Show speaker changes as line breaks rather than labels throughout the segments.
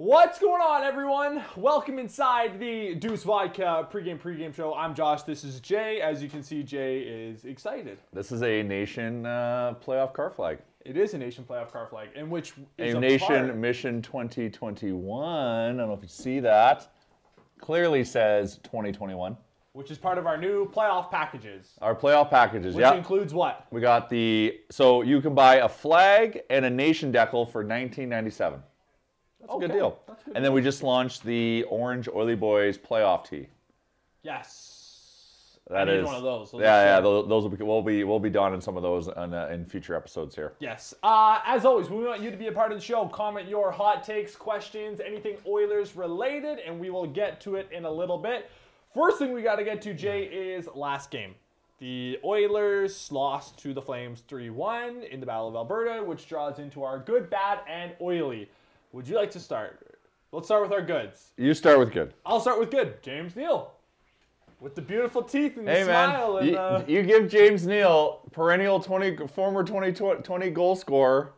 What's going on, everyone? Welcome inside the Deuce Vodka pregame show. I'm Josh. This is Jay. As you can see, Jay is excited.
This is a Nation playoff car flag.
It is a Nation playoff car flag, in which is
a Nation Mission 2021. I don't know if you see that. Clearly says 2021.
Which is part of our new playoff packages.
Our playoff packages,
Which includes what?
We got so you can buy a flag and a Nation decal for $19.97. That's a good deal. And then we just launched the Orange Oily Boys playoff tee.
Yes.
That
I need
is
one of those.
Those we'll be donning some of those in future episodes here.
Yes. As always, we want you to be a part of the show. Comment your hot takes, questions, anything Oilers related, and we will get to it in a little bit. First thing we got to get to, Jay, is last game. The Oilers lost to the Flames 3-1 in the Battle of Alberta, which draws into our good, bad, and oily. Would you like to start? Let's start with our goods.
You start with good.
I'll start with good. James Neal. With the beautiful teeth and the smile.
Man, you give James Neal, perennial former 2020 goal scorer,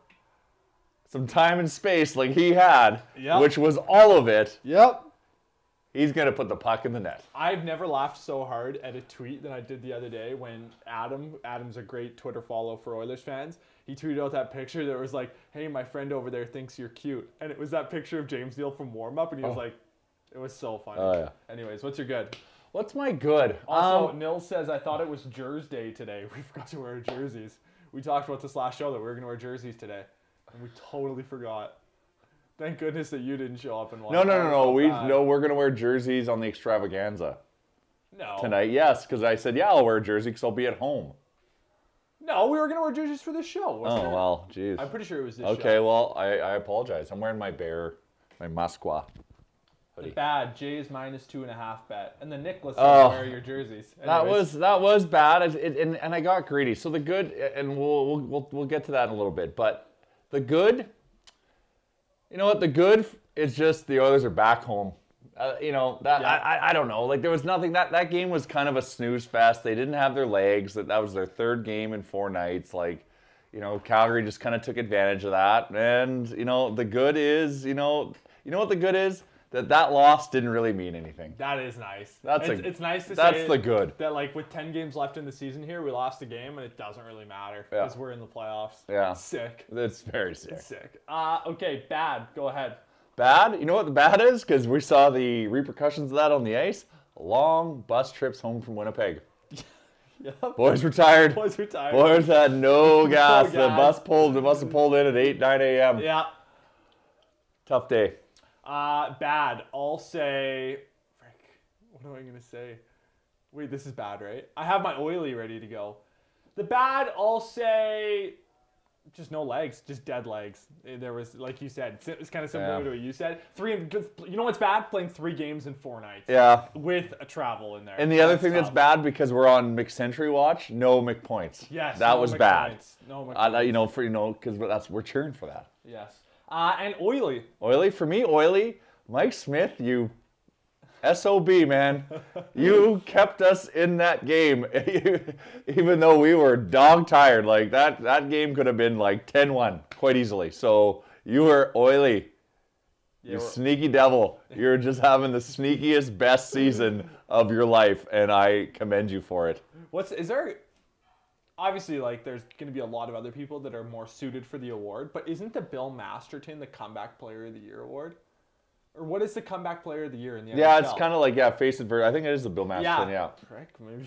some time and space like he had, which was all of it.
Yep.
He's going to put the puck in the net.
I've never laughed so hard at a tweet than I did the other day when Adam's a great Twitter follow for Oilers fans. He tweeted out that picture that was like, hey, my friend over there thinks you're cute. And it was that picture of James Neal from warm-up, and he was like, it was so funny.
Oh, yeah.
Anyways, what's your good?
What's my good?
Also, Nils says, I thought it was Jersey Day today. We forgot to wear jerseys. We talked about this last show that we were going to wear jerseys today. And we totally forgot. Thank goodness that you didn't show up and watch.
No. We're going to wear jerseys on the extravaganza.
No.
Tonight, yes, because I said, I'll wear a jersey because I'll be at home.
No, we were going to wear jerseys for this show, wasn't it?
Well, geez.
I'm pretty sure it was this show.
Okay, well, I apologize. I'm wearing my Musqua hoodie.
The bad, Jay's -2.5 bet. And then Nicholas said wear your jerseys. Anyways.
That was bad, and I got greedy. So the good, and we'll get to that in a little bit, but the good, you know what, the good is just the Oilers are back home. I don't know. Like, there was nothing. That game was kind of a snooze fest. They didn't have their legs. That was their third game in 4 nights. Like, Calgary just kind of took advantage of that. And, the good is, you know what the good is? That loss didn't really mean anything.
That is nice. It's nice to say
that's the good.
That, like, with 10 games left in the season here, we lost a game, and it doesn't really matter because we're in the playoffs.
Yeah.
Sick.
It's very sick.
It's sick. Okay, bad. Go ahead.
Bad? You know what the bad is? Because we saw the repercussions of that on the ice. Long bus trips home from Winnipeg.
Yep.
Boys were tired.
Boys
had no gas. The bus must have pulled in at 8, 9 a.m.
Yeah.
Tough day.
Bad. I'll say... Frick. What am I going to say? Wait, this is bad, right? I have my oily ready to go. The bad, I'll say... Just no legs, just dead legs. There was, like you said, it's kind of similar to what you said. You know what's bad? Playing 3 games in 4 nights.
Yeah.
With a travel in there.
And the other thing that's bad, because we're on McCentury watch, no McPoints.
Yes.
That was bad.
No McPoints.
Because we're cheering for that.
Yes. And oily.
Oily for me. Oily. Mike Smith, you. SOB, man. You kept us in that game, even though we were dog tired. Like, that game could have been like 10-1 quite easily. So you were oily. You sneaky devil. You're just having the sneakiest, best season of your life, and I commend you for it.
Obviously, like, there's going to be a lot of other people that are more suited for the award, but isn't the Bill Masterton the Comeback Player of the Year award? Or what is the Comeback Player of the Year in the NHL?
Yeah, it's kind of like, face it. I think it is the Bill Masterton,
Correct. Maybe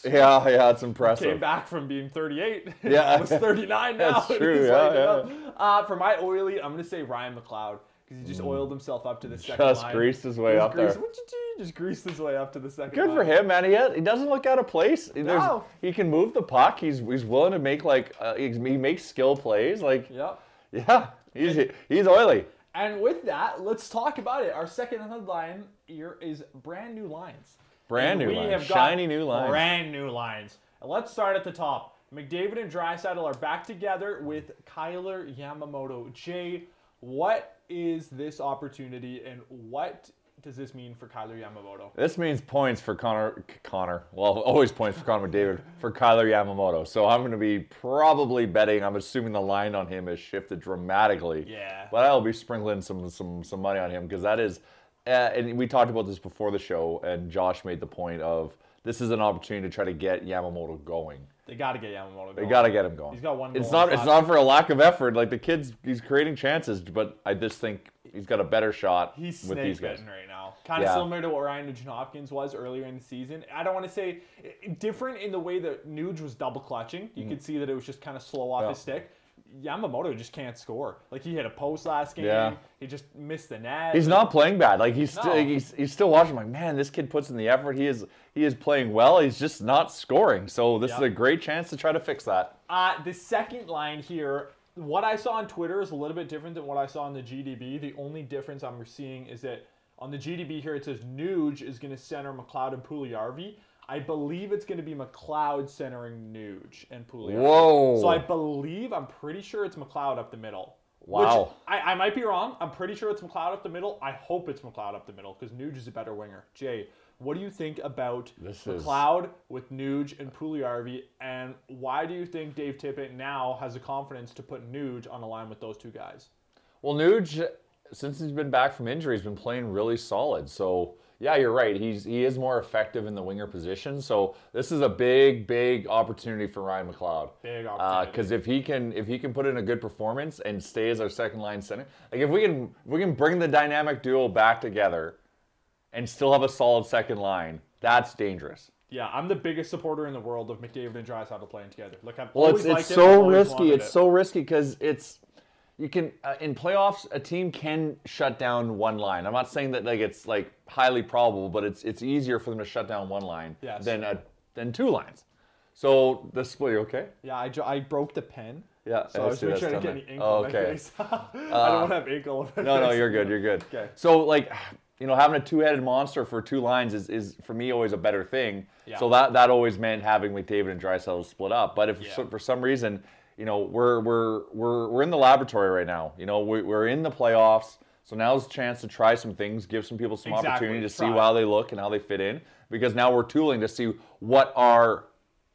yeah, it's impressive.
Came back from being 38.
Yeah.
Almost 39 now.
That's true, yeah.
For my oily, I'm going to say Ryan McLeod. Because he just oiled himself up to the second line.
Just greased his way up there.
Just greased his way up to the second
line. Good for him, man. He doesn't look out of place.
No.
He can move the puck. He's willing to make, he makes skill plays. Like, yeah, he's oily.
And with that, let's talk about it. Our second headline here is brand new lines.
Brand new lines. Shiny new lines.
Brand new lines. And let's start at the top. McDavid and Draisaitl are back together with Kyler Yamamoto. Jay, what is this opportunity, and what does this mean for Kyler Yamamoto?
This means points for Connor. Well, always points for Connor McDavid for Kyler Yamamoto. So I'm going to be probably betting. I'm assuming the line on him has shifted dramatically.
Yeah.
But I'll be sprinkling some money on him because that is, and we talked about this before the show, and Josh made the point of this is an opportunity to try to get Yamamoto going.
They got to get Yamamoto going.
They got to get him going.
He's got one goal.
It's not for a lack of effort. Like the kid's, he's creating chances, but I just think he's got a better shot
He's
with these guys.
right now. Kind of similar to what Ryan Nugent-Hopkins was earlier in the season. I don't want to say different in the way that Nuge was double clutching. You could see that it was just kind of slow off his stick. Yamamoto just can't score. Like he hit a post last game.
Yeah.
He just missed the net.
He's not playing bad. Like he's still watching. Like, man, this kid puts in the effort. He is playing well. He's just not scoring. So this is a great chance to try to fix that.
The second line here, what I saw on Twitter is a little bit different than what I saw on the GDB. The only difference I'm seeing is that on the GDB here it says Nuge is going to center McLeod and Puljujarvi. I believe it's going to be McLeod centering Nuge and Puljujarvi.
Whoa.
So I'm pretty sure it's McLeod up the middle.
Wow.
Which I might be wrong. I'm pretty sure it's McLeod up the middle. I hope it's McLeod up the middle because Nuge is a better winger. Jay, what do you think about McLeod with Nuge and Puljujarvi, and why do you think Dave Tippett now has the confidence to put Nuge on a line with those two guys?
Well, Nuge, since he's been back from injury, he's been playing really solid. So yeah, you're right. He is more effective in the winger position. So this is a big opportunity for Ryan McLeod.
Big opportunity.
Because if he can put in a good performance and stay as our second line center, like if we can bring the dynamic duo back together and still have a solid second line, that's dangerous.
Yeah, I'm the biggest supporter in the world of McDavid and Draisaitl playing together. Like I've
well,
always
it's
liked
so risky. It's so risky because you can in playoffs a team can shut down one line. I'm not saying that like it's like highly probable, but it's easier for them to shut down one line than two lines. So the split, you okay?
Yeah, I broke the pen.
Yeah,
so I was trying to get any ink on my face. I don't want to have ink all over my face.
No, you're good. You're good.
Okay.
So like, having a two-headed monster for two lines is for me always a better thing.
Yeah.
So that always meant having McDavid and Draisaitl split up. But if for some reason, we're in the laboratory right now. We're in the playoffs. So now's a chance to try some things, give some people some opportunity to see how they look and how they fit in. Because now we're tooling to see what our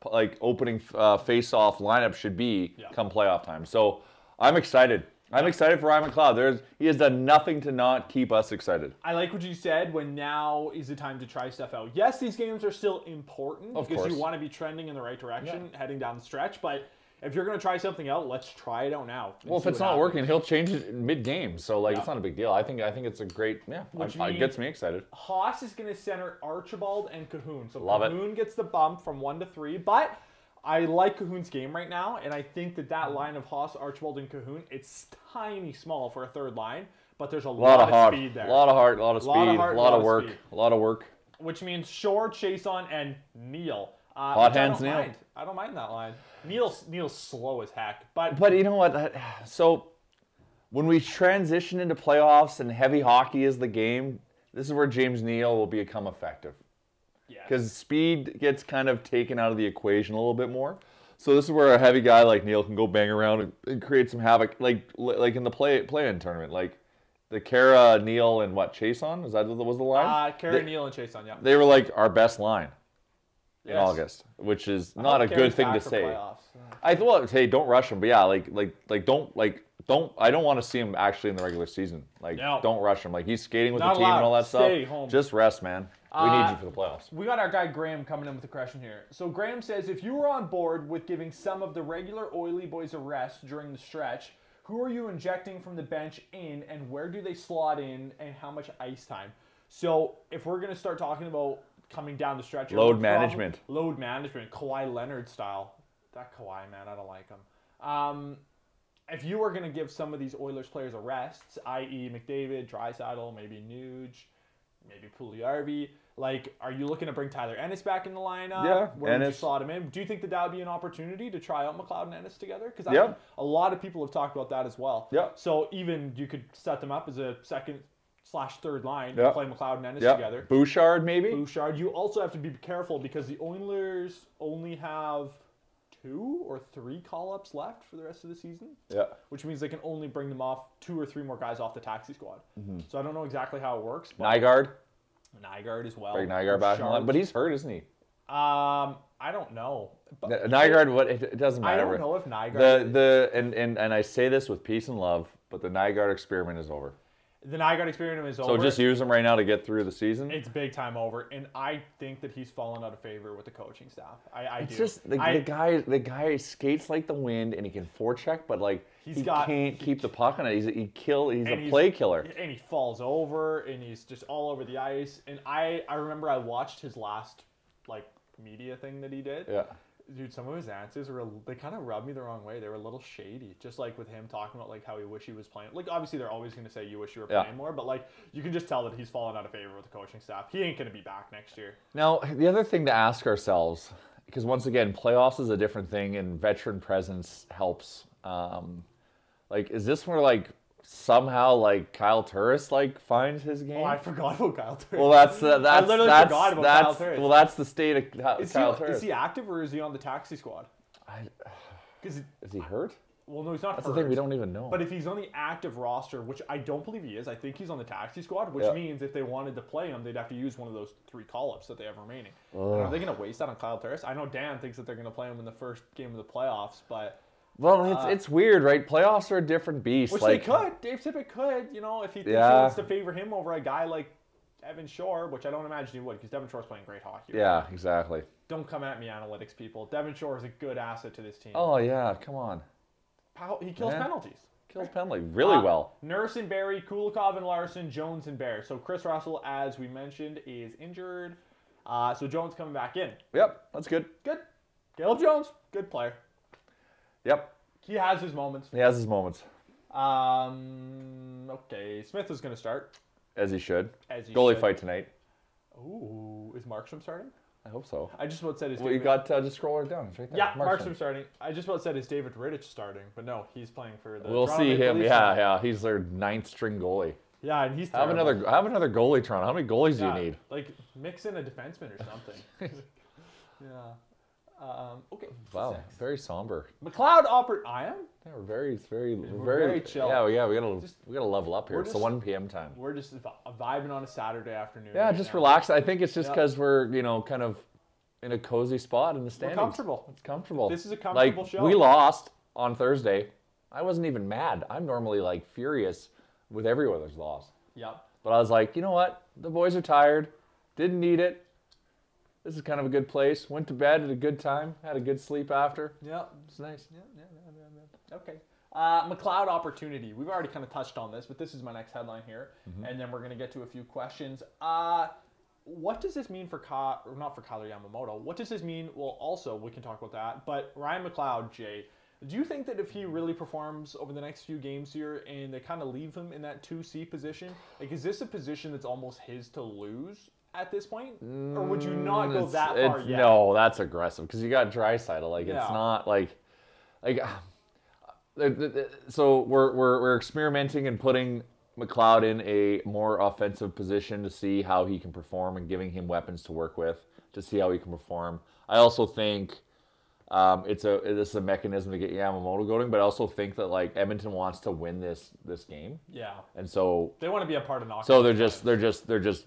opening face-off lineup should be come playoff time. So I'm excited. I'm excited for Ryan McLeod. He has done nothing to not keep us excited.
I like what you said when now is the time to try stuff out. Yes, these games are still important because you want to be trending in the right direction heading down the stretch, but if you're going to try something out, let's try it out now.
Well, if it's not working, he'll change it mid-game. So, it's not a big deal. I think it's a great, it gets me excited.
Haas is going to center Archibald and Cahoon. So
Cahoon
gets the bump from 1 to 3, but I like Cahoon's game right now, and I think that line of Haas, Archibald, and Cahoon, it's tiny small for a third line, but there's a lot of speed there.
A lot of heart, a lot of speed, a lot of work.
Which means Shore, Chason, and Neal.
Hot hands Neal.
I don't mind that line. Neal's slow as heck. But
you know what? So when we transition into playoffs and heavy hockey is the game, this is where James Neal will become effective. Because speed gets kind of taken out of the equation a little bit more. So this is where a heavy guy like Neal can go bang around and create some havoc, like in the play-in tournament, like the Kara, Neal, and Chason? Was the line?
Kara, Neal, and Chason. Yeah.
They were like our best line in August, which is not a good thing to say. Hey, don't rush him, but don't. I don't want to see him actually in the regular season. Don't rush him. He's skating with the team and all that stuff.
Home.
Just rest, man. We need you for the playoffs.
We got our guy Graham coming in with a question here. So Graham says, if you were on board with giving some of the regular Oily boys a rest during the stretch, who are you injecting from the bench in, and where do they slot in, and how much ice time? So if we're going to start talking about coming down the stretch,
load management,
Kawhi Leonard style. That Kawhi, man, I don't like him. If you were going to give some of these Oilers players a rest, i.e. McDavid, Draisaitl, maybe Nuge, maybe Puljujarvi, are you looking to bring Tyler Ennis back in the lineup?
Yeah,
where would you slot him in? Do you think that would be an opportunity to try out McLeod and Ennis together? Because a lot of people have talked about that as well.
Yeah.
So even you could set them up as a second/third line and play McLeod and Ennis together.
Bouchard, maybe?
Bouchard. You also have to be careful because the Oilers only have 2 or 3 call-ups left for the rest of the season.
Yeah.
Which means they can only bring them off 2 or 3 more guys off the taxi squad. So I don't know exactly how it works. But Nygaard as well.
Bring Nygaard back in the line. But he's hurt, isn't he?
I don't know. But
Nygaard, it doesn't matter.
I don't know if Nygaard...
And I say this with peace and love, but the Nygaard experiment is over.
The Nygaard experiment is over.
So just use him right now to get through the season?
It's big time over. And I think that he's fallen out of favor with the coaching staff. I do.
Just the guy skates like the wind and he can forecheck, but like he can't keep the puck on it. He's a play killer.
And he falls over and he's just all over the ice. And I remember I watched his last like media thing that he did.
Yeah.
Dude, some of his answers they kind of rubbed me the wrong way. They were a little shady. Just like with him talking about like how he wish he was playing. Like obviously they're always going to say you wish you were playing more, but like you can just tell that he's fallen out of favor with the coaching staff. He ain't going to be back next year.
Now, the other thing to ask ourselves, because once again, playoffs is a different thing and veteran presence helps. Like, is this where like somehow like Kyle Turris like finds his game?
Oh, I forgot about Kyle Turris.
Well, that's
I literally forgot about Kyle Turris.
Well, that's the state of Kyle Turris.
Is he active or is he on the taxi squad?
Is he hurt?
Well, no, he's not hurt.
That's the thing, we don't even know.
But if he's on the active roster, which I don't believe he is, I think he's on the taxi squad, which means if they wanted to play him, they'd have to use one of those 3 call-ups that they have remaining. Are they going to waste that on Kyle Turris? I know Dan thinks that they're going to play him in the first game of the playoffs, but...
Well, it's weird, right? Playoffs are a different beast.
Which they could. Dave Tippett could, if he thinks he wants to favor him over a guy like Devin Shore, which I don't imagine he would, because Devin Shore's playing great hockey.
Yeah, exactly.
Don't come at me, analytics people. Devin Shore is a good asset to this team.
Oh, yeah, come on.
He kills penalties.
Kills penalties really well.
Nurse and Barry, Kulikov and Larson, Jones and Bear. So Chris Russell, as we mentioned, is injured. So Jones coming back in.
Yep, that's good.
Good. Caleb Jones, good player.
Yep.
He has his moments. Okay, Smith is going to start.
As he should. Goalie fight tonight.
Ooh, is Markstrom starting?
I hope so.
I just about said
you got just scroll it down. It's right there.
Yeah, Markstrom starting. I just about said is David Rittich starting, but no, he's playing for the.
We'll see him. Yeah. He's their 9th string goalie.
Yeah, and he's
have another goalie, Toronto. How many goalies do you need?
Like mix in a defenseman or something. Yeah. Okay.
Wow, very somber.
McLeod I am.
Yeah, we're very chill. Yeah, we gotta level up here. It's the 1 p.m. time.
We're just vibing on a Saturday afternoon.
Yeah, just relax. I think it's just because we're kind of in a cozy spot in the standings.
We're comfortable.
It's comfortable.
This is a comfortable show.
We lost on Thursday. I wasn't even mad. I'm normally like furious with every other's loss.
Yep.
But I was like, you know what? The boys are tired. Didn't need it. This is kind of a good place. Went to bed at a good time. Had a good sleep after.
Yeah.
It's nice.
Yeah. Okay. McLeod opportunity. We've already kind of touched on this, but this is my next headline here. And then we're going to get to a few questions. What does this mean for not for Kyler Yamamoto? What does this mean? Well, also, we can talk about that. But Ryan McLeod, Jay, do you think that if he really performs over the next few games here and they kind of leave him in that 2C position, like is this a position that's almost his to lose at this point? Or would you not go that far yet?
No, that's aggressive because you got Draisaitl. Like it's not like so we're experimenting and putting McLeod in a more offensive position to see how he can perform and giving him weapons to work with to see how he can perform. I also think it's a mechanism to get Yamamoto going, but I also think that like Edmonton wants to win this game. Yeah. And so
they want to be a part of knockout.
So they're just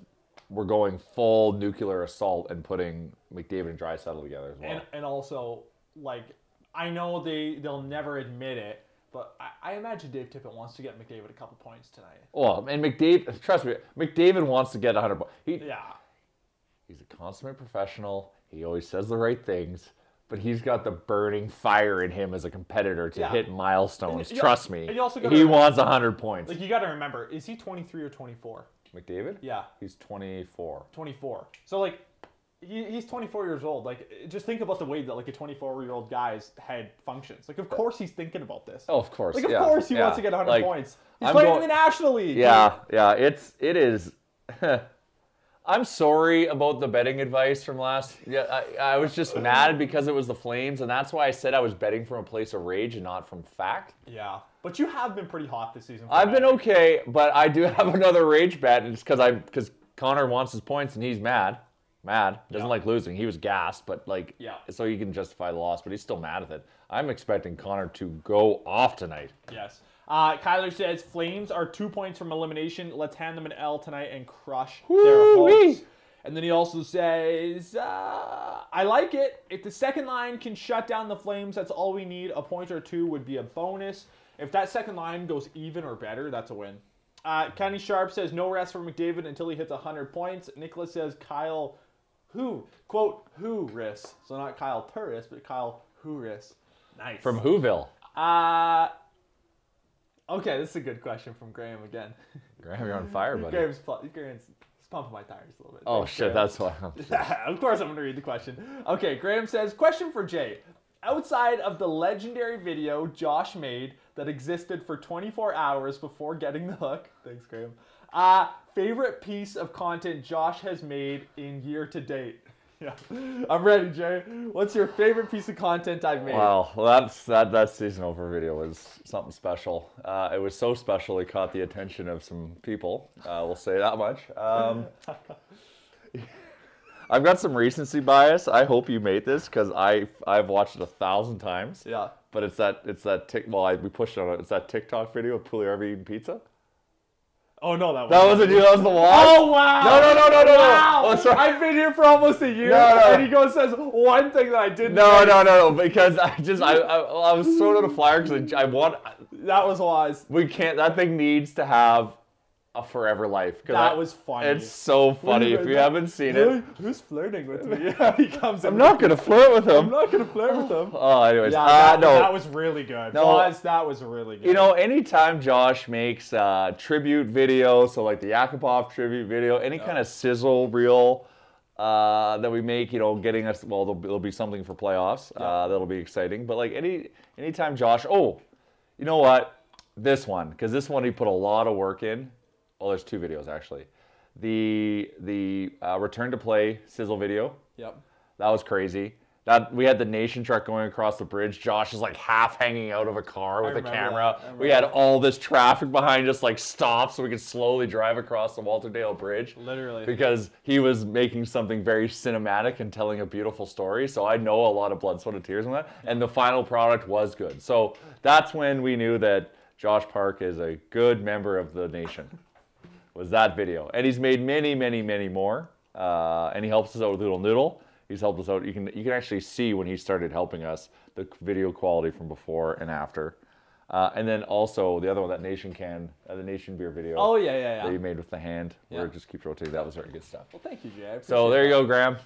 we're going full nuclear assault and putting McDavid and Draisaitl together as well.
And also, like, I know they'll never admit it, but I imagine Dave Tippett wants to get McDavid a couple points tonight.
Well, and McDavid, trust me, McDavid wants to get 100 points. He's a consummate professional. He always says the right things, but he's got the burning fire in him as a competitor to hit milestones. Trust me, he wants 100 points.
Like, you got to remember, is he 23 or 24?
McDavid?
Yeah.
He's 24.
24. So, like, he's 24 years old. Like, just think about the way that, like, a 24-year-old guy's head functions. Like, of course he's thinking about this.
Oh, of course.
Like, of course he wants to get 100 points. He's playing in the National League.
Yeah, it is. I'm sorry about the betting advice from last. Yeah, I was just mad because it was the Flames, and that's why I said I was betting from a place of rage and not from fact.
Yeah, but you have been pretty hot this season.
I've been okay, but I do have another rage bet, and it's because Connor wants his points and he's mad. Mad. Doesn't like losing. He was gassed, but like,
Yeah.
so he can justify the loss, but he's still mad at it. I'm expecting Connor to go off tonight.
Yes. Kyler says, Flames are 2 points from elimination. Let's hand them an L tonight and crush their hopes. And then he also says, I like it. If the second line can shut down the Flames, that's all we need. A point or two would be a bonus. If that second line goes even or better, that's a win. Kenny Sharp says, no rest for McDavid until he hits 100 points. Nicholas says, Kyle quote, Hooris. So not Kyle Turris, but Kyle Hooris. Nice.
From Whoville.
Okay, this is a good question from Graham again.
Graham, you're on fire, buddy.
Graham's pumping my tires a little bit.
Oh,
Thanks,
shit,
Graham.
that's why.
Of course I'm going to read the question. Okay, Graham says, question for Jay. Outside of the legendary video Josh made that existed for 24 hours before getting the hook, thanks, Graham, favorite piece of content Josh has made in year to date? Yeah, I'm ready, Jay. What's your favorite piece of content I've made?
Wow, well, that season over video was something special. It was so special it caught the attention of some people. We'll say that much. I've got some recency bias. I hope you made this because I've watched it 1,000 times.
Yeah.
But it's that we pushed it on it. It's that TikTok video of Pugliarvi eating pizza.
Oh no, that
wasn't you. That was the wall.
Oh wow!
No.
Wow!
Oh, sorry.
I've been here for almost a year, and he says one thing that I didn't.
No. Because I was throwing out a flyer because I want.
That was wise.
We can't. That thing needs to have a forever life.
That was funny.
It's so funny. If you haven't seen it,
who's flirting with me? He comes in.
I'm not gonna flirt with him.
I'm not gonna flirt with him.
Oh, anyways,
yeah,
no.
That was really good.
No,
that was really good.
You know, anytime Josh makes tribute video, so like the Yakupov tribute video, any kind of sizzle reel that we make, you know, getting us, well, there'll be something for playoffs. That'll be exciting. But like anytime Josh, oh, you know what? This one, because this one he put a lot of work in. Well, there's two videos actually. The return to play sizzle video.
Yep.
That was crazy. That we had the nation truck going across the bridge. Josh is like half hanging out of a car with a camera. We had all this traffic behind us like stop so we could slowly drive across the Walter Dale Bridge.
Literally.
Because he was making something very cinematic and telling a beautiful story. So I know a lot of blood, sweat, and tears on that. And the final product was good. So that's when we knew that Josh Park is a good member of the nation. Was that video. And he's made many, many, many more. And he helps us out with Little Noodle. He's helped us out. You can actually see when he started helping us the video quality from before and after. And then also the other one, that Nation the Nation beer video.
Oh, yeah.
That you made with the hand, where it just keeps rotating. That was very good stuff.
Well, thank you, Jay.
So there you go, Graham.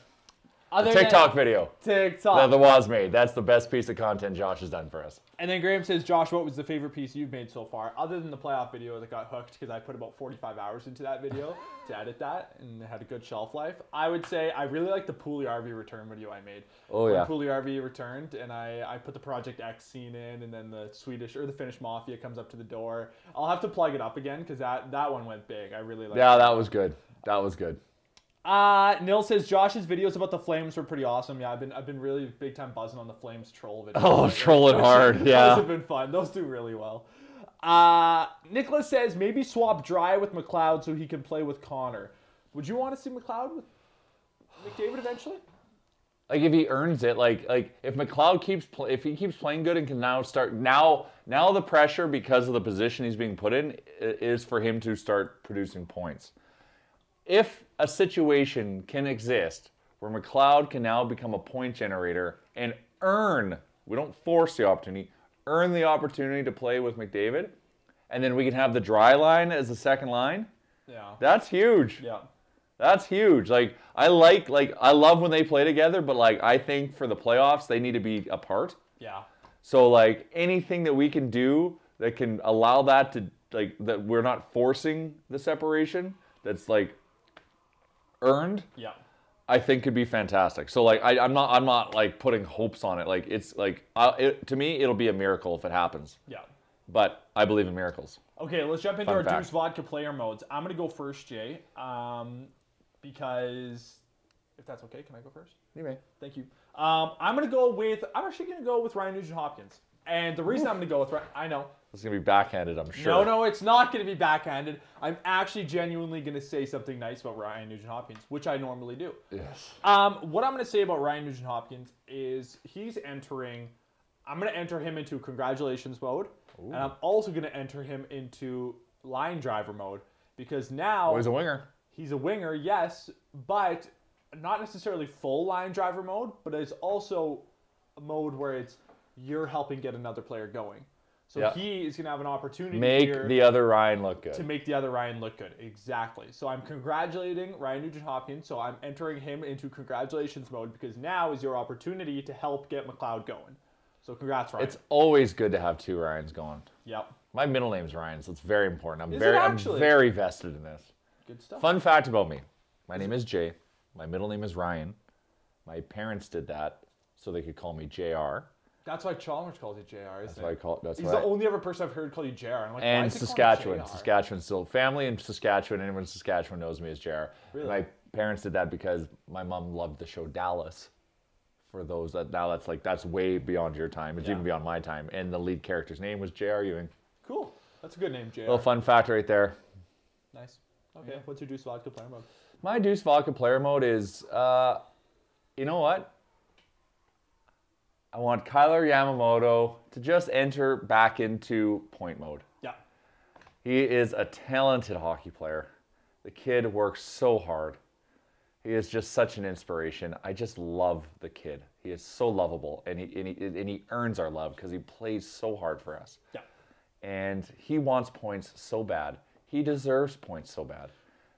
The TikTok video.
TikTok.
That the was made. That's the best piece of content Josh has done for us.
And then Graham says, Josh, what was the favorite piece you've made so far? Other than the playoff video that got hooked, because I put about 45 hours into that video to edit that, and it had a good shelf life. I would say I really like the Pugliarvi return video I made.
Oh, yeah.
When Pugliarvi returned, and I put the Project X scene in, and then the Finnish Mafia comes up to the door. I'll have to plug it up again, because that one went big. I really liked it.
Yeah, that was good. That was good.
Nil says Josh's videos about the Flames were pretty awesome. Yeah, I've been really big time buzzing on the Flames troll videos.
Oh, trolling hard, yeah.
Those have been fun. Those do really well. Nicholas says maybe swap Dry with McLeod so he can play with Connor. Would you want to see McLeod with McDavid eventually?
Like if he earns it, like if McLeod keeps playing good and can now start now the pressure because of the position he's being put in is for him to start producing points. If a situation can exist where McLeod can now become a point generator and we don't force the opportunity, earn the opportunity to play with McDavid, and then we can have the Dry line as the second line.
Yeah.
That's huge.
Yeah.
That's huge. I love when they play together, but I think for the playoffs they need to be apart.
Yeah.
So anything that we can do that can allow that to that we're not forcing the separation, that's earned.
Yeah.
I think could be fantastic. So I'm not putting hopes on it. It's to me it'll be a miracle if it happens.
Yeah.
But I believe in miracles.
Okay, let's jump into our Deuce Vodka player modes. I'm gonna go first, Jay, because if that's okay, can I go first?
You may.
Thank you. I'm actually gonna go with Ryan Nugent-Hopkins. And the reason I'm going to go with I know.
It's going to be backhanded, I'm sure.
No, it's not going to be backhanded. I'm actually genuinely going to say something nice about Ryan Nugent-Hopkins, which I normally do.
Yes.
What I'm going to say about Ryan Nugent-Hopkins is I'm going to enter him into congratulations mode. Ooh. And I'm also going to enter him into line driver mode because now...
Oh, he's a winger.
He's a winger, yes, but not necessarily full line driver mode, but it's also a mode where you're helping get another player going. So he is going to have an opportunity
make the other Ryan look good.
To make the other Ryan look good, exactly. So I'm congratulating Ryan Nugent-Hopkins. So I'm entering him into congratulations mode because now is your opportunity to help get McLeod going. So congrats, Ryan.
It's always good to have two Ryans going.
Yep.
My middle name's Ryan, so it's very important. I'm
actually?
I'm very vested in this.
Good stuff.
Fun fact about me: my name is Jay. My middle name is Ryan. My parents did that so they could call me JR.
That's why Chalmers calls you JR, isn't
That's why I call it.
He's the only other person I've heard call you JR. I'm like,
and Saskatchewan. Saskatchewan still. Family in Saskatchewan. Anyone in Saskatchewan knows me as JR.
Really?
My parents did that because my mom loved the show Dallas. For those that that's way beyond your time. It's even beyond my time. And the lead character's name was J.R. Ewing.
Cool. That's a good name, JR.
Little fun fact right there.
Nice. Okay. What's your Deuce Vodka player mode?
My Deuce Vodka player mode is, you know what? I want Kyler Yamamoto to just enter back into point mode.
Yeah.
He is a talented hockey player. The kid works so hard. He is just such an inspiration. I just love the kid. He is so lovable, and he earns our love because he plays so hard for us.
Yeah.
And he wants points so bad. He deserves points so bad.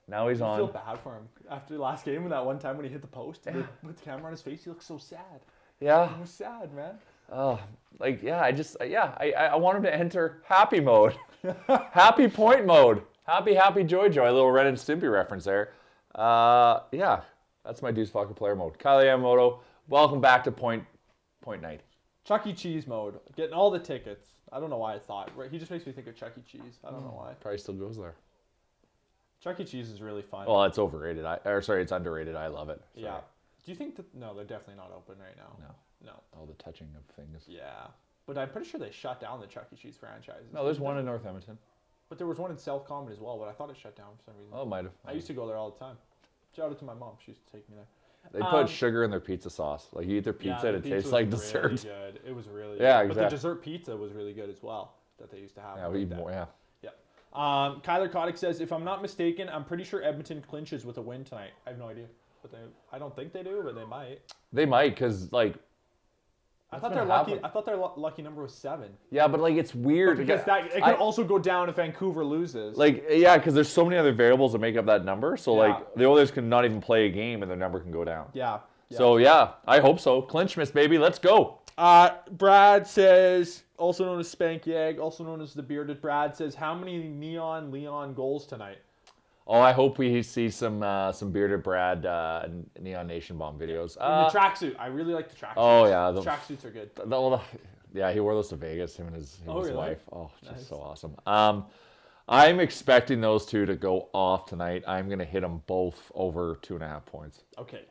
Now he's on.
I feel bad for him after the last game. That one time when he hit the post with the camera on his face, he looked so sad.
Yeah.
He was sad, man.
Oh, I want him to enter happy mode, happy point mode, happy joy. A little Ren and Stimpy reference there. That's my Deuce Vodka player mode. Kyler Yamamoto, welcome back to point night.
Chuck E. Cheese mode, getting all the tickets. I don't know why I thought. He just makes me think of Chuck E. Cheese. I don't know why.
Probably still goes there.
Chuck E. Cheese is really fun.
Well, it's overrated. It's underrated. I love it. Sorry.
Yeah. Do you think that? No, they're definitely not open right now. No.
All the touching of things.
Yeah, but I'm pretty sure they shut down the Chuck E. Cheese franchise.
No, there's one in North Edmonton.
But there was one in South Common as well, but I thought it shut down for some reason.
Oh, it might have.
I used to go there all the time. Shout out to my mom. She used to take me there.
They put sugar in their pizza sauce. Like, you eat their pizza and it tastes like dessert.
Really good. It was really good.
Exactly.
But the dessert pizza was really good as well that they used to have.
Yeah, even more, yeah.
Yeah. Kyler Kotick says, if I'm not mistaken, I'm pretty sure Edmonton clinches with a win tonight. I have no idea. But I don't think they do, but they might.
They might, because, like...
I thought their lucky number was 7.
Yeah, but like it's weird
because it can also go down if Vancouver loses.
Like because there's so many other variables that make up that number. So like the Oilers can not even play a game and their number can go down.
Yeah.
So I hope so. Clinchmas, baby, let's go.
Brad says, also known as Spank Yag, also known as the Bearded Brad, says, how many Neon Leon goals tonight?
Oh, I hope we see some Bearded Brad Neon Nation Bomb videos.
The tracksuit. I really like the tracksuits.
Oh, yeah.
The tracksuits are good.
He wore those to Vegas, him and his
really?
wife. Oh, just so awesome. I'm expecting those two to go off tonight. I'm going to hit them both over 2.5 points.
Okay.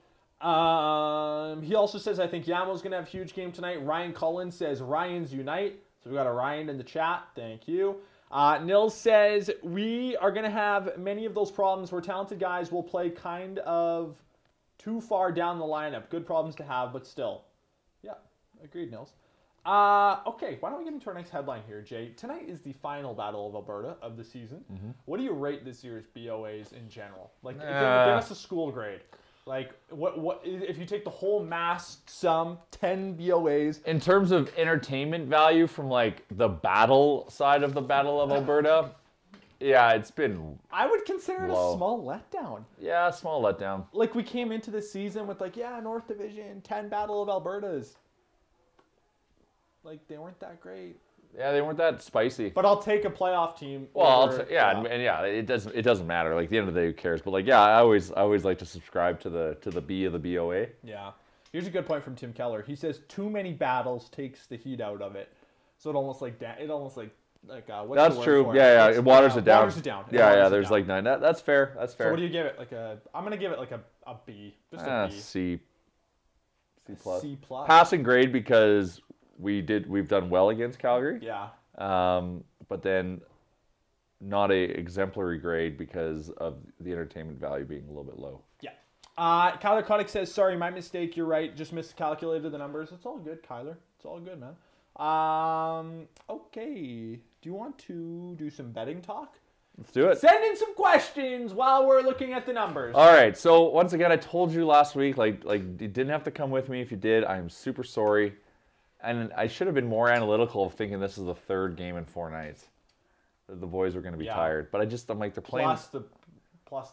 He also says, I think Yamo's going to have a huge game tonight. Ryan Cullen says, Ryans unite. So we got a Ryan in the chat. Thank you. Nils says, we are going to have many of those problems where talented guys will play kind of too far down the lineup. Good problems to have, but still. Yeah, agreed, Nils. Okay, why don't we get into our next headline here, Jay? Tonight is the final Battle of Alberta of the season. Mm-hmm. What do you rate this year's BOAs in general? Like, give us a school grade. Like, what if you take the whole mass sum, 10 BOAs?
In terms of entertainment value from, like, the battle side of the Battle of Alberta, yeah, it's been
I would consider
low.
It a small letdown.
Yeah, a small letdown.
Like, we came into the season with, like, North Division, 10 Battle of Albertas. Like, they weren't that great.
Yeah, they weren't that spicy.
But I'll take a playoff team.
Well, it doesn't matter. Like, at the end of the day, who cares? But like, I always like to subscribe to the B of the BOA.
Yeah. Here's a good point from Tim Keller. He says too many battles takes the heat out of it. So it almost like what's
that's
the word
true.
for
Yeah,
it?
it waters it down.
Waters it down.
There's like 9. That's fair. That's fair.
So what do you give it? I'm gonna give it like a B. Just a B.
C plus.
C plus.
Passing grade because we've done well against Calgary.
Yeah.
But then not a exemplary grade because of the entertainment value being a little bit low.
Yeah. Kyler Koenig says, sorry, my mistake. You're right. Just miscalculated the numbers. It's all good, Kyler. It's all good, man. Okay. Do you want to do some betting talk?
Let's do it.
Send in some questions while we're looking at the numbers.
All right. So once again, I told you last week, like you didn't have to come with me. If you did, I'm super sorry. And I should have been more analytical of thinking this is the third game in 4 nights. The boys were going to be tired, but I'm like, they're playing.
Plus the bus.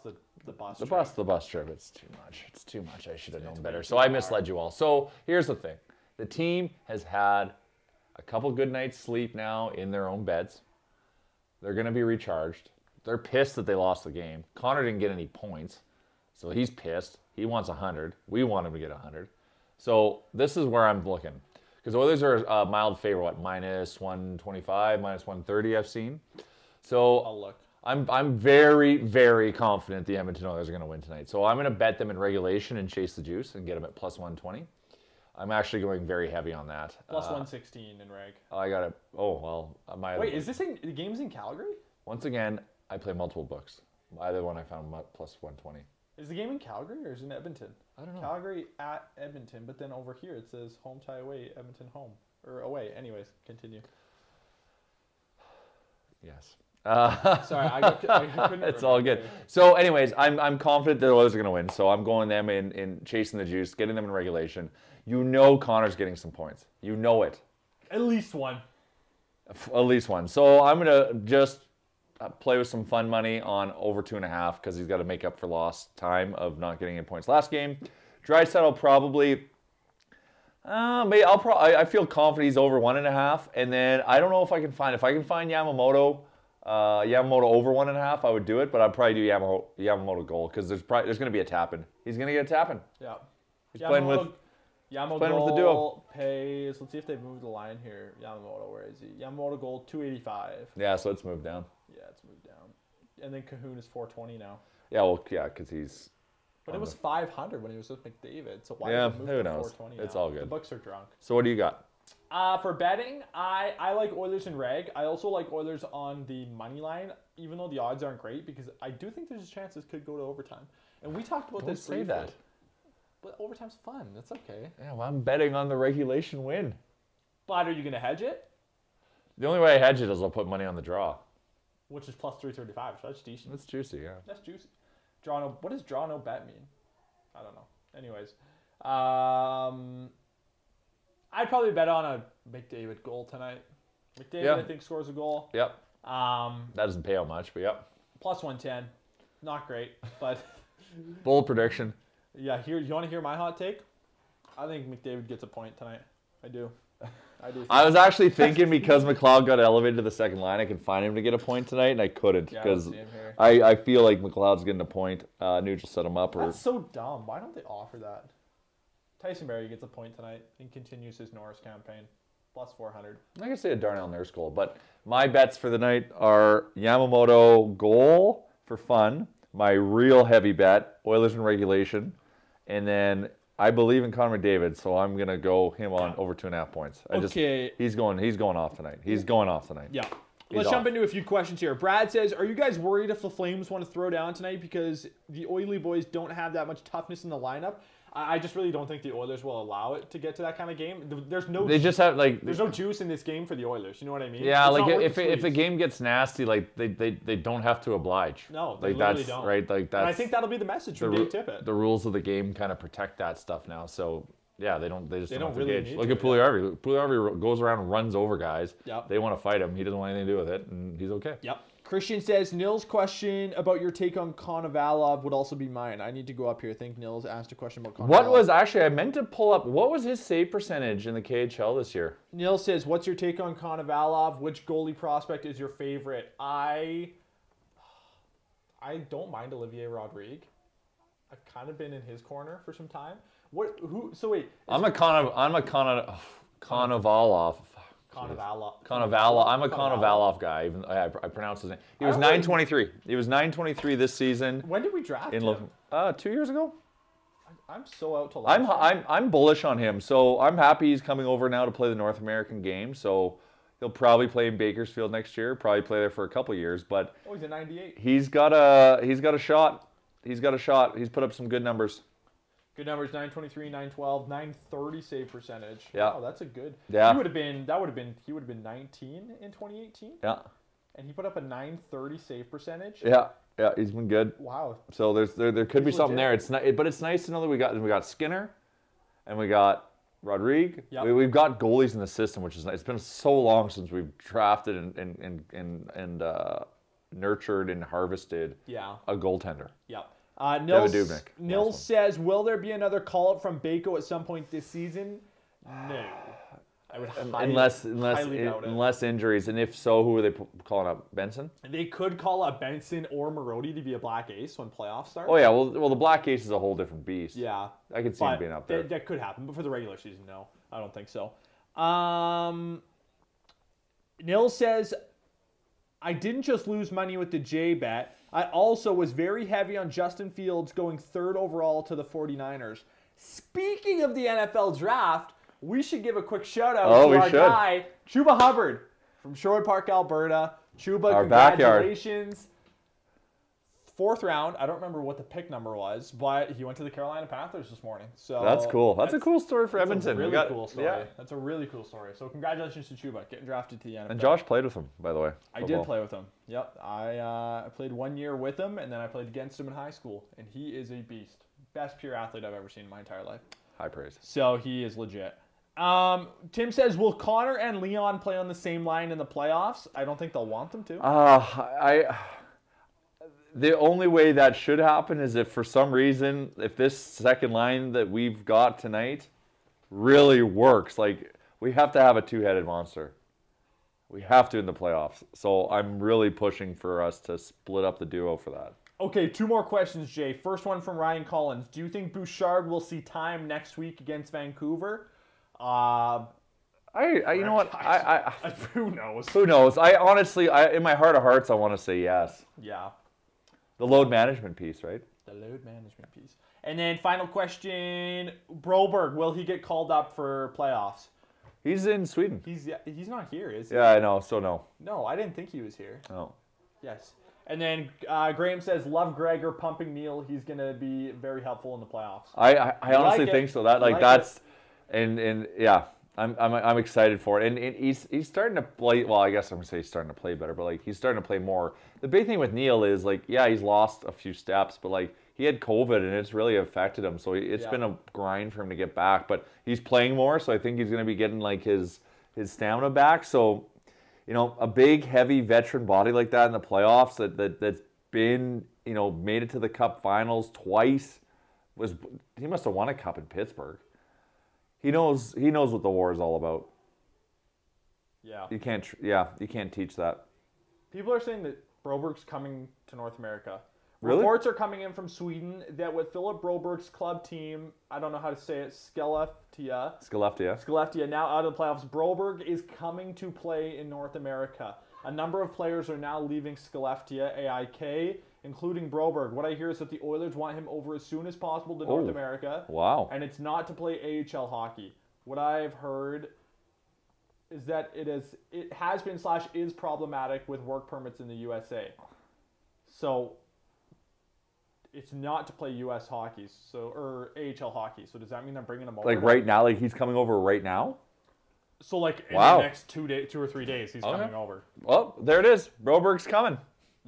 The bus trip. It's too much. It's too much. I should have known better. So I misled you all. So here's the thing: the team has had a couple good nights sleep now in their own beds. They're going to be recharged. They're pissed that they lost the game. Connor didn't get any points, so he's pissed. He wants 100. We want him to get 100. So this is where I'm looking. Because Oilers are a mild favorite, what, minus 125, minus 130 I've seen. So
I'll look.
I'm very, very confident the Edmonton Oilers are going to win tonight. So I'm going to bet them in regulation and chase the juice and get them at plus 120. I'm actually going very heavy on that.
Plus 116 in reg.
I got it. Oh, well.
Wait, is this the game's in Calgary?
Once again, I play multiple books. Either one I found plus 120.
Is the game in Calgary or is it in Edmonton?
I don't know.
Calgary at Edmonton, but then over here it says home tie away, Edmonton home. Or away. Anyways, continue.
Yes.
Sorry, I couldn't
It's all good. So anyways, I'm confident the Oilers are going to win. So I'm going them in chasing the juice, getting them in regulation. You know Connor's getting some points. You know it.
At least one.
At least one. So I'm going to just play with some fun money on over 2.5 because he's got to make up for lost time of not getting any points last game. Draisaitl probably. I feel confident he's over 1.5, and then I don't know if I can find Yamamoto over 1.5. I would do it, but I'd probably do Yamamoto goal because there's going to be a tap-in. He's going to get a tap-in.
Yeah.
He's playing with the duo.
Pays. Let's see if they've moved the line here. Yamamoto, where is he? Yamamoto goal 285.
Yeah, so it's moved down.
Yeah, it's moved down. And then Cahoon is 420 now.
Yeah, well, because he's.
But it was 500 when he was with McDavid. So why
yeah,
did it move
who
to
knows?
420
It's
now?
all good.
The books are drunk.
So what do you got?
For betting, I like Oilers and reg. I also like Oilers on the money line, even though the odds aren't great, because I do think there's a chance this could go to overtime. And we talked about this briefly.
Don't say that.
But overtime's fun. That's okay.
Yeah, well, I'm betting on the regulation win.
But are you going to hedge it?
The only way I hedge it is I'll put money on the draw.
Which is plus 335, so that's decent.
That's juicy, yeah.
That's juicy. What does draw no bet mean? I don't know. Anyways. I'd probably bet on a McDavid goal tonight. McDavid, I think, scores a goal.
Yep. That doesn't pay out much, but yep.
Plus 110. Not great, but...
Bold prediction.
Yeah, you want to hear my hot take? I think McDavid gets a point tonight. I do.
I was actually thinking because McLeod got elevated to the second line, I could find him to get a point tonight, and I couldn't because I feel like McLeod's getting a point. Nuge will set him up.
That's so dumb. Why don't they offer that? Tyson Barrie gets a point tonight and continues his Norris campaign. Plus 400.
I'm not going to say a Darnell Nurse goal, but my bets for the night are Yamamoto goal for fun. My real heavy bet, Oilers in regulation. And then I believe in Connor McDavid, so I'm going to go him on over 2.5 points. He's going off tonight. He's going off tonight.
Yeah. Let's jump into a few questions here. Brad says, are you guys worried if the Flames want to throw down tonight because the Oily boys don't have that much toughness in the lineup? I just really don't think the Oilers will allow it to get to that kind of game. There's no juice in this game for the Oilers. You know what I mean?
Yeah, if the game gets nasty, like they don't have to oblige.
No, they literally don't.
Right, like that's.
And I think that'll be the message from Dave Tippett.
The rules of the game kind of protect that stuff now. So yeah, they just don't
really
engage.
need
Look
to,
at Puljujärvi. Puljujärvi goes around and runs over guys.
Yep.
They want to fight him. He doesn't want anything to do with it, and he's okay.
Yep. Christian says, Nils' question about your take on Konovalov would also be mine. I need to go up here. I think Nils asked a question about Konovalov.
I meant to pull up, what was his save percentage in the KHL this year?
Nils says, what's your take on Konovalov? Which goalie prospect is your favorite? I don't mind Olivier Rodrigue. I've kind of been in his corner for some time.
I'm a Konovalov. Konovalov. I'm a Konovalov guy. Even I pronounce his name. He was 923. He was 923 this season.
When did we draft him?
2 years ago.
I'm so out to last year.
I'm bullish on him. So I'm happy he's coming over now to play the North American game. So he'll probably play in Bakersfield next year. Probably play there for a couple years. But
he's a 98.
He's got a shot. He's got a shot. He's put up some good numbers.
Good numbers: 923, 912, 930 save percentage.
Yeah.
Wow, that's a good.
Yeah.
He would have been 19 in 2018.
Yeah.
And he put up a 930 save percentage.
Yeah. Yeah, he's been good.
Wow.
So there could be something
legit.
there. But it's nice to know that we got Skinner, and we got Rodrigue.
Yep.
We've got goalies in the system, which is nice. It's been so long since we've drafted and nurtured and harvested a goaltender.
Yep.
Dubnyk.
Nils says, will there be another call-up from Bako at some point this season? No. I would highly doubt it.
Unless injuries. And if so, who are they calling up? Benson?
They could call up Benson or Marody to be a Black Ace when playoffs start.
Oh, yeah. Well, the Black Ace is a whole different beast.
Yeah.
I can see him being up there.
That could happen. But for the regular season, no. I don't think so. Nils says, I didn't just lose money with the J bet. I also was very heavy on Justin Fields going 3rd overall to the 49ers. Speaking of the NFL draft, we should give a quick shout out to our guy, Chuba Hubbard from Sherwood Park, Alberta. Chuba,
our
congratulations. Backyard. 4th round. I don't remember what the pick number was, but he went to the Carolina Panthers this morning. So
that's cool. That's a cool story for Edmonton.
That's a really cool story. Yeah. That's a really cool story. So congratulations to Chuba getting drafted to the NFL.
And Josh played with him, by the way.
I did play with him. Yep. I played 1 year with him, and then I played against him in high school. And he is a beast. Best pure athlete I've ever seen in my entire life.
High praise.
So he is legit. Tim says, will Connor and Leon play on the same line in the playoffs? I don't think they'll want them to.
The only way that should happen is if for some reason, if this second line that we've got tonight really works, like we have to have a two-headed monster. We have to in the playoffs. So I'm really pushing for us to split up the duo for that.
Okay, 2 more questions, Jay. First one from Ryan Collins. Do you think Bouchard will see time next week against Vancouver?
You know what?
Who knows?
Who knows? I honestly, in my heart of hearts, I want to say yes.
Yeah.
The load management piece, right?
The load management piece. And then final question, Broberg, will he get called up for playoffs?
He's in Sweden.
He's not here, is he?
Yeah, I know. So no.
No, I didn't think he was here.
No.
Yes. And then Graham says, love Gregor pumping Neil. He's going to be very helpful in the playoffs.
I honestly think so. That's yeah. I'm excited for it, and he's starting to play. Well, I guess I'm gonna say he's starting to play better, but like he's starting to play more. The big thing with Neil is like, yeah, he's lost a few steps, but like he had COVID and it's really affected him. So it's been a grind for him to get back. But he's playing more, so I think he's gonna be getting like his stamina back. So, you know, a big, heavy veteran body like that in the playoffs that's been, you know, made it to the Cup Finals twice. He must have won a cup in Pittsburgh. He knows what the war is all about.
Yeah.
You can't teach that.
People are saying that Broberg's coming to North America.
Really?
Reports are coming in from Sweden that with Philip Broberg's club team, I don't know how to say it, Skellefteå now out of the playoffs, Broberg is coming to play in North America. A number of players are now leaving Skellefteå, AIK, including Broberg. What I hear is that the Oilers want him over as soon as possible to North America.
Wow.
And it's not to play AHL hockey. What I've heard is that it has been / is problematic with work permits in the USA. So it's not to play US hockey, or AHL hockey. So does that mean I'm bringing him over?
Like right now, like he's coming over right now?
So like in the next 2 or 3 days, he's coming over.
Well, there it is. Broberg's coming.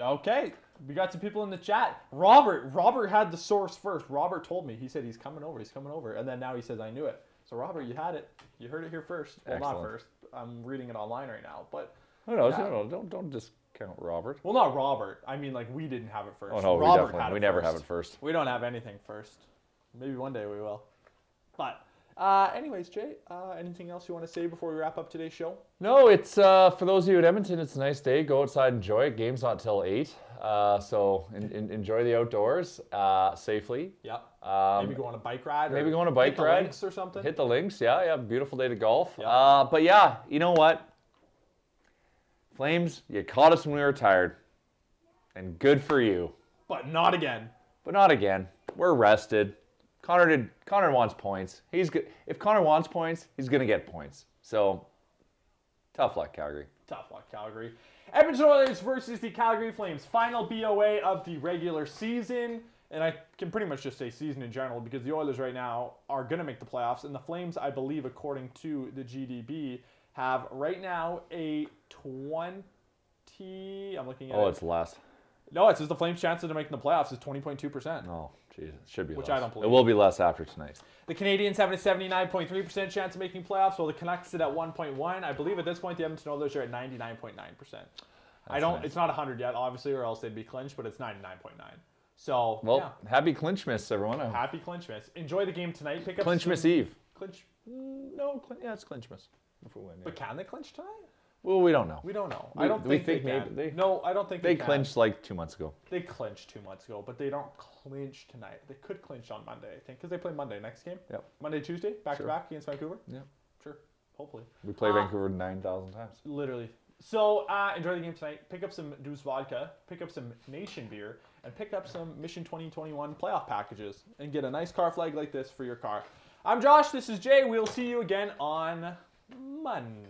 Okay. We got some people in the chat. Robert had the source first. Robert told me. He said he's coming over. And then now he says, I knew it. So Robert, you had it. You heard it here first. Well,
Excellent.
Not first. I'm reading it online right now. But
who knows? Yeah. Don't discount Robert.
Well, not Robert. I mean, like, we didn't have it first.
Oh, no, we never have it first.
We don't have anything first. Maybe one day we will. But anyways, Jay, anything else you want to say before we wrap up today's show?
No, it's for those of you at Edmonton, it's a nice day. Go outside, enjoy it. Game's not till 8. So enjoy the outdoors safely.
Yep. Maybe go on a bike ride.
Maybe go on a bike ride.
Hit the links or something.
Hit the links, yeah. Beautiful day to golf.
Yeah.
But yeah, you know what? Flames, you caught us when we were tired. And good for you.
But not again.
We're rested. Connor wants points. If Connor wants points, he's gonna get points. So tough luck, Calgary.
Tough luck, Calgary. Edmonton Oilers versus the Calgary Flames. Final BOA of the regular season. And I can pretty much just say season in general because the Oilers right now are going to make the playoffs. And the Flames, I believe, according to the GDB, have right now a 20... I'm looking at it.
Oh, it's less.
No, it says the Flames' chances of making the playoffs is 20.2%.
Oh, jeez. It should be
Which
less.
I don't believe.
It will be less after tonight.
The Canadiens have a 79.3% chance of making playoffs, while the Canucks sit at 1.1. I believe at this point the Edmonton Oilers are at 99.9%.
Nice.
It's not 100 yet, obviously, or else they'd be clinched, but it's 99.9. So,
Well, happy Clinchmas, everyone.
Happy Clinchmas. Enjoy the game tonight. Pick up
Clinchmas Eve.
Clinch.
It's Clinchmas. If we win, yeah.
But can they clinch tonight?
Well, we don't know.
We don't know.
I don't think they can.
No, I don't think they can.
clinched like 2 months ago.
They clinched 2 months ago, but they don't clinch tonight. They could clinch on Monday, I think, because they play Monday next game.
Yep.
Monday, Tuesday, back to back against Vancouver.
Yeah.
Sure. Hopefully.
We play Vancouver 9,000 times.
Literally. So enjoy the game tonight. Pick up some Deuce Vodka, pick up some Nation beer, and pick up some Mission 2021 playoff packages, and get a nice car flag like this for your car. I'm Josh. This is Jay. We'll see you again on Monday.